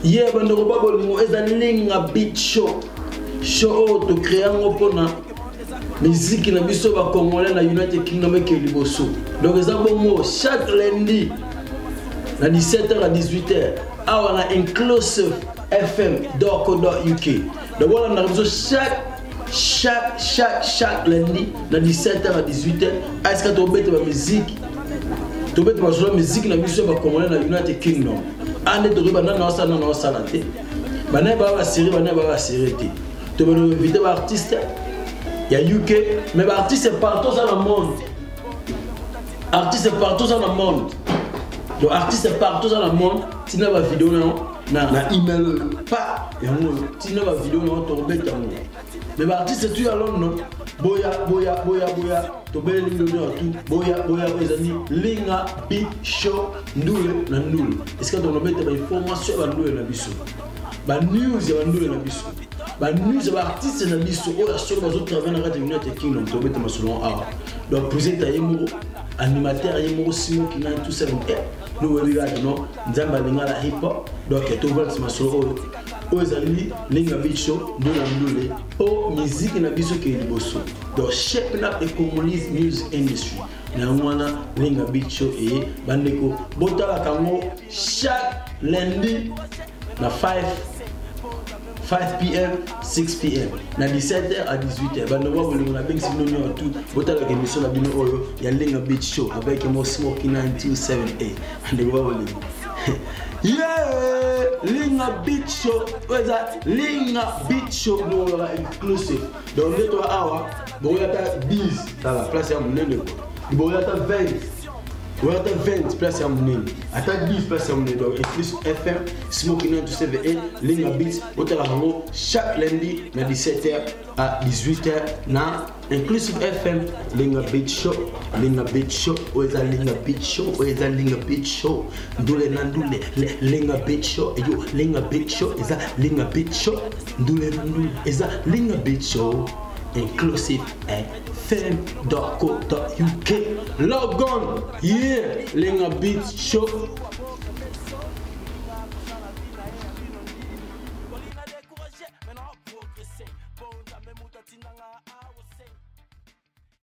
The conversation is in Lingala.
Yeah, bando ko babolingo eza linga beat show. Show to créer ngo pona musique na biso ba congolais na United Kingdom ke liboso. Donc eza bongo chaque lundi na 17h à 18h. Awa na Inclusive FM .co.uk. Donc voilà na biso chaque lundi na 17h à 18h. Est-ce que tu bête ba musique? Tu bête ba musique na biso ba congolais na United Kingdom. Ande to riba na osala te. Bana ba série te. Tu veux inviter ba artiste il y a UK mais ba artiste partout dans le monde. Artiste partout dans le monde. Donc artiste partout dans le monde, tu n'as pas vidéo na email pas tu n'as pas vidéo na tomber ta mo. Mais ba artiste tu à Londres boya to bele lingo tout boya ezani linga big show ndule na ndule. Est-ce que tu as mettre ba information ba ndule na biso? Ba news ya ndule na biso. Ba news ba artiste na biso oya solo bazo travailler na Radio United Kingdom to mettre ma selon a. Donc présenter yemo animateur yemo Simon qui na tout ça nous regarde non nzamba linga la hip hop donc to vendre ma solo ozali linga beat show ndule o musique na biso ke liboso. Donc shaping up the Congolese music industry na mwana linga beat show et bandeko botala kango chaque lundi na 5 p.m. 6 p.m. na 17h à 18h. Bandeko bolingo na bengi sino nyo tout botala ke mission na bino oyo ya linga beat show avec mo Smoky 9278 bandeko bolingo. Yeah, linga beat show, linga beat show no inclusive. Donc les 3 hours, bon il y a 10 dans la place à mon nez. Bon il y a 20. Il y a 20 places à mon nez. À 10 places à mon nez. Donc Inclusive FM, Smoky 9278, linga beat, chaque lundi à 17h à 18h na Inclusive FM, linga beat show, linga beat show, linga beat show, ndule na ndule, linga beat show, yo linga beat show, linga beat show, ndule na ndule, linga beat show, Inclusive FM.co.uk. Log on, yeah, linga beat show.